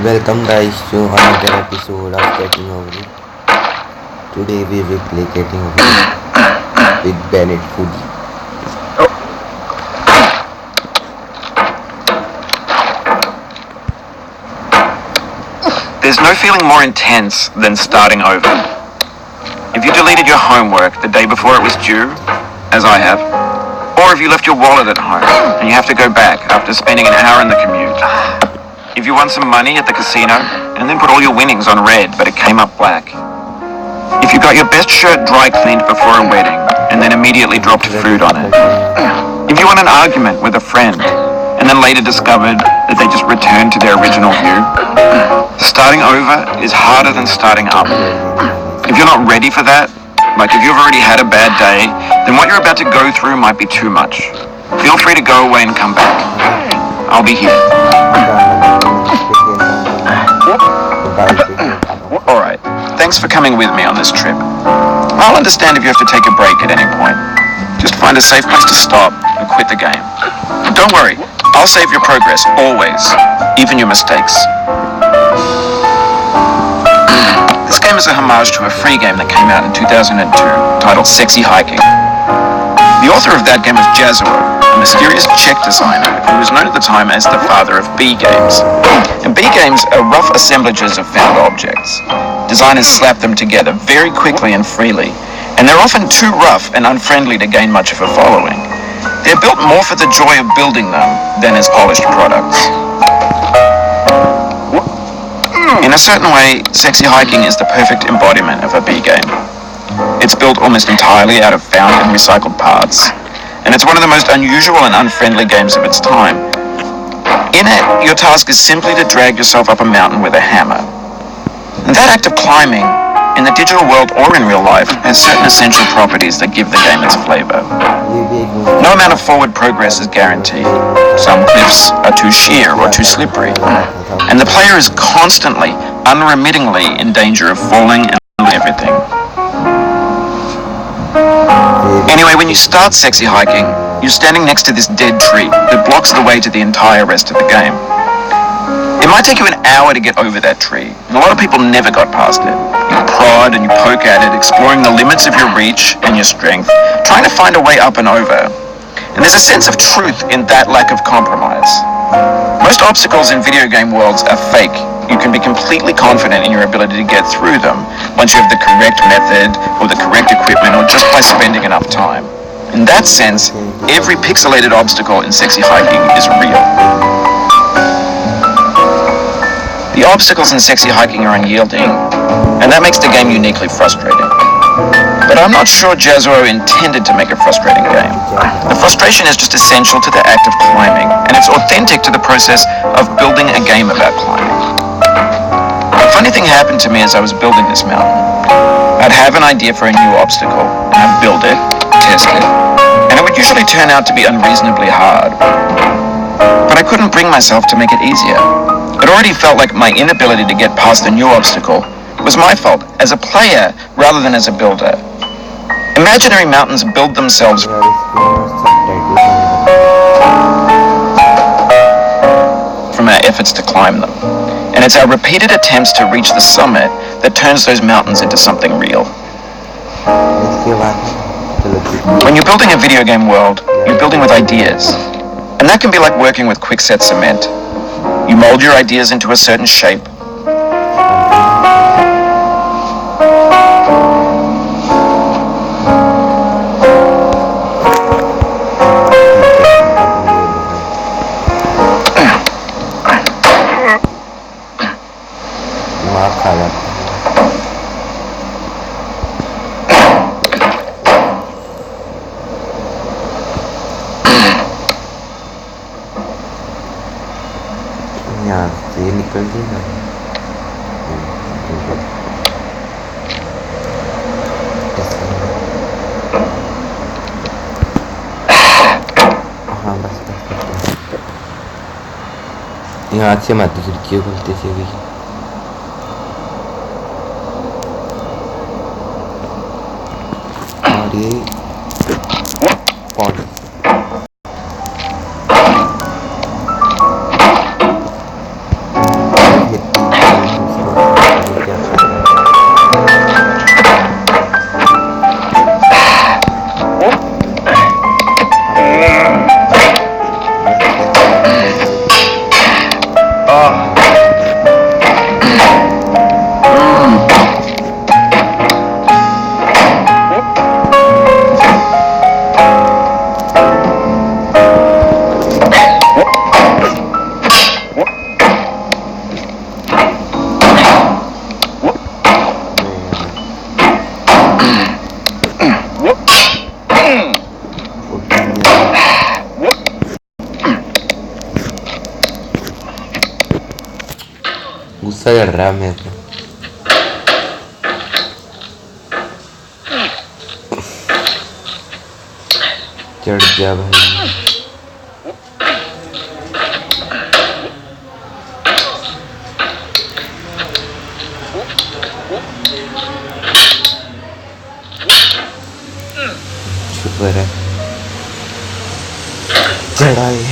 Welcome guys to another episode of Getting Over It. Today we will play Getting Over It with Bennett Foodie. There's no feeling more intense than starting over. If you deleted your homework the day before it was due, as I have, or if you left your wallet at home and you have to go back after spending an hour in the commute. If you won some money at the casino and then put all your winnings on red but it came up black. If you got your best shirt dry cleaned before a wedding and then immediately dropped food on it. If you won an argument with a friend and then later discovered that they just returned to their original view. Starting over is harder than starting up. If you're not ready for that, like if you've already had a bad day, then what you're about to go through might be too much. Feel free to go away and come back. I'll be here. Alright, thanks for coming with me on this trip. I'll understand if you have to take a break at any point. Just find a safe place to stop and quit the game. Don't worry, I'll save your progress, always, even your mistakes. This game is a homage to a free game that came out in 2002, titled Sexy Hiking. The author of that game was Jazzuo, a mysterious Czech designer who was known at the time as the father of B games. And B games are rough assemblages of found objects. Designers slap them together very quickly and freely, and they're often too rough and unfriendly to gain much of a following. They're built more for the joy of building them than as polished products. In a certain way, Sexy Hiking is the perfect embodiment of a B game. It's built almost entirely out of found and recycled parts, and it's one of the most unusual and unfriendly games of its time. In it, your task is simply to drag yourself up a mountain with a hammer. And that act of climbing, in the digital world or in real life, has certain essential properties that give the game its flavor. No amount of forward progress is guaranteed. Some cliffs are too sheer or too slippery, and the player is constantly, unremittingly in danger of falling and losing everything. Anyway, when you start Sexy Hiking, you're standing next to this dead tree that blocks the way to the entire rest of the game. It might take you an hour to get over that tree, and a lot of people never got past it. You prod and you poke at it, exploring the limits of your reach and your strength, trying to find a way up and over. And there's a sense of truth in that lack of compromise. Most obstacles in video game worlds are fake. You can be completely confident in your ability to get through them once you have the correct method or the correct equipment or just by spending enough time. In that sense, every pixelated obstacle in Sexy Hiking is real. The obstacles in Sexy Hiking are unyielding, and that makes the game uniquely frustrating. But I'm not sure Jazzuo intended to make a frustrating game. The frustration is just essential to the act of climbing, and it's authentic to the process of building a game about climbing. A funny thing happened to me as I was building this mountain. I'd have an idea for a new obstacle, and I'd build it, test it, and it would usually turn out to be unreasonably hard. But I couldn't bring myself to make it easier. It already felt like my inability to get past the new obstacle was my fault as a player rather than as a builder. Imaginary mountains build themselves from our efforts to climb them, and it's our repeated attempts to reach the summit that turns those mountains into something real. When you're building a video game world, you're building with ideas, and that can be like working with quickset cement. You mold your ideas into a certain shape. यहाँ से निकल जाएगा हाँ बस यहाँ से मत खिड़कियों खुलते से भी और ये पॉड hit गुस्सा चढ़ रहा है मेरे को। चढ़ जा भाई। शुक्र है चढ़ाए।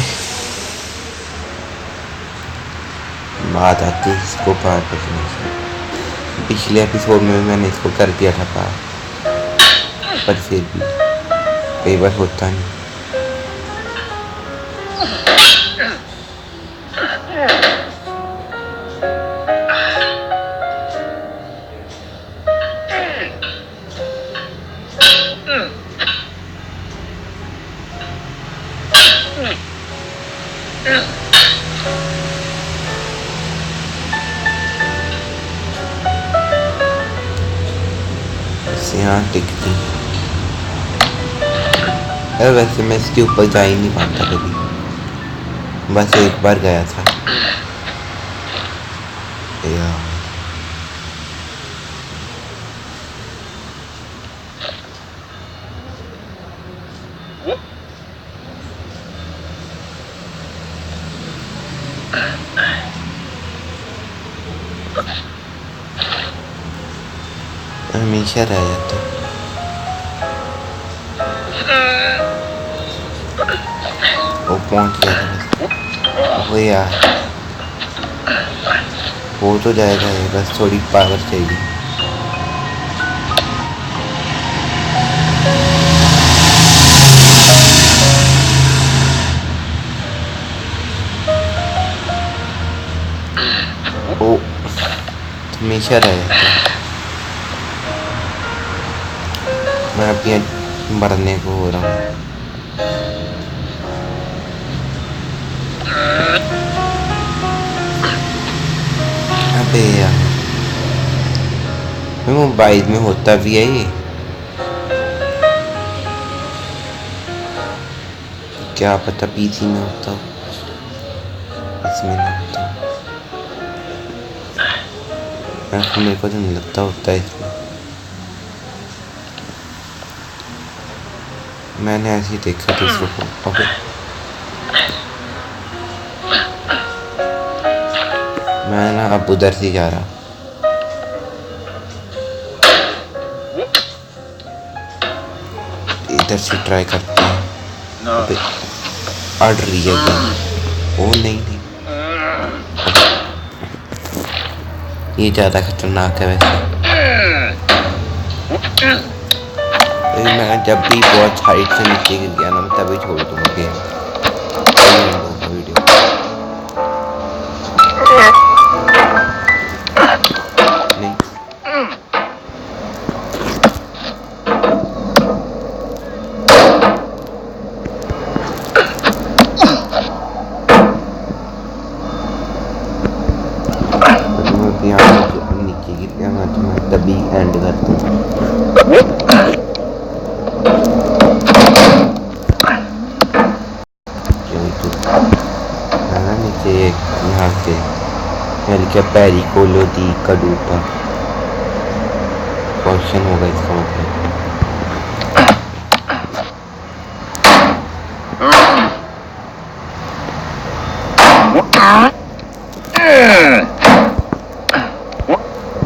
बात आती है इसको पार करने से। पिछले एपिसोड में मैंने इसको कर दिया था पार, पर फिर भी कई बार होता नहीं। यहाँ टिकती है। वैसे मैं इसके ऊपर जा ही नहीं पाता कभी, बस एक बार गया था यार। हमेशा रह जाता। वो पहुंच गया था। वो यार हो तो जाएगा ये, बस थोड़ी पावर चाहिए। ओ हमेशा रह जाता। मैं अभी मरने को हो रहा हूँ। अबे यार मोबाइल में होता भी है ये, क्या पता पीसी में होता, इसमें नहीं होता। मेरे को तो नहीं लगता होता है इसमें। मैंने ऐसे ही देखा था इसको। ओके मैं ना अब उधर से जा रहा। इधर से ट्राई करते हैं। अड़ रही है ओ नहीं नहीं, ये ज़्यादा खतरनाक है वैसे। मैं जब भी बहुत हाइट से नीचे गिर गया ना, मैं तभी छोड़ दूँगा गेम, वीडियो। नहीं नीचे गिर गया मैं, तो मैं तभी एंड करता हूँ। नीचे यहाँ से क्या पैरी कोलो दी कड़ूपा क्वेश्चन होगा इसका मतलब।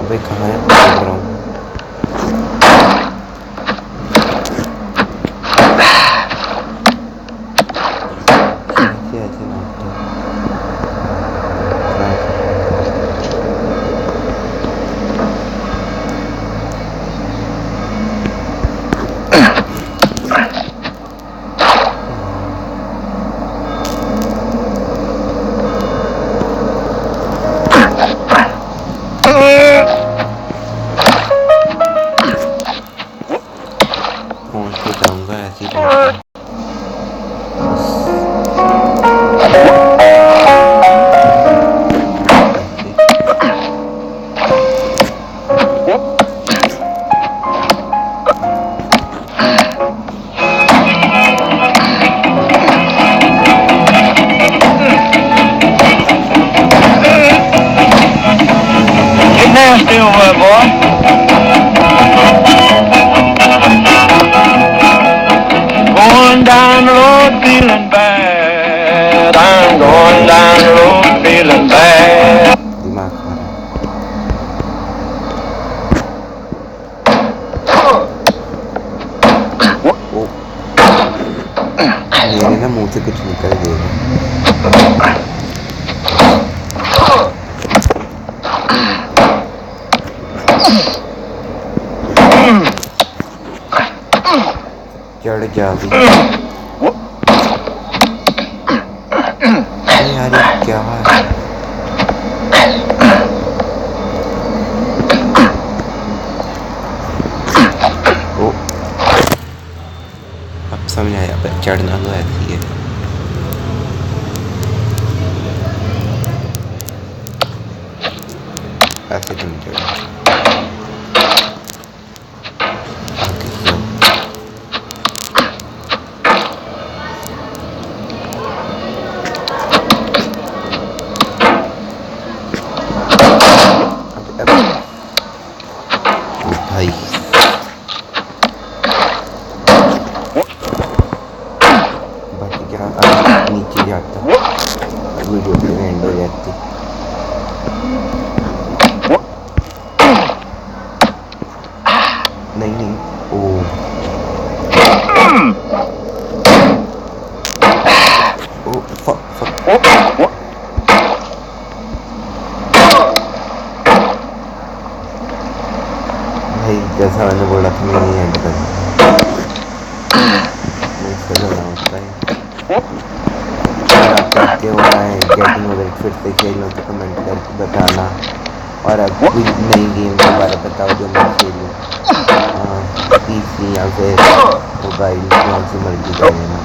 अबे कहाँ है, पकड़ रहा हूँ। ऐसे मारता हूँ। nasty over there, boy. Going down the road feeling bad. I'm going down the road feeling bad. दिमाग खा रहा है। ओ मेरे ना मुंह से कुछ निकल गया। चढ़ जा भी यार, ये क्या है? ओ अब समझ आया, पर चढ़ना तो ऐसी है। ऐसे तो नहीं चढ़ना। भाई बाकी क्या नीचे जाता वीडियो एंड हो जाती। नहीं नहीं ओ ओ फक फक। भाई जैसा मैंने बोला था मैं नहीं एंड करना। आप चाहते हो मैं गेटिंग वगैरह फिर से खेलूँ तो कमेंट करके बताना, और अब कोई नई गेम के बारे में बताओ जो मैं खेलूँ, पीसी या फिर मोबाइल, कौन सी मर्जी करें ना।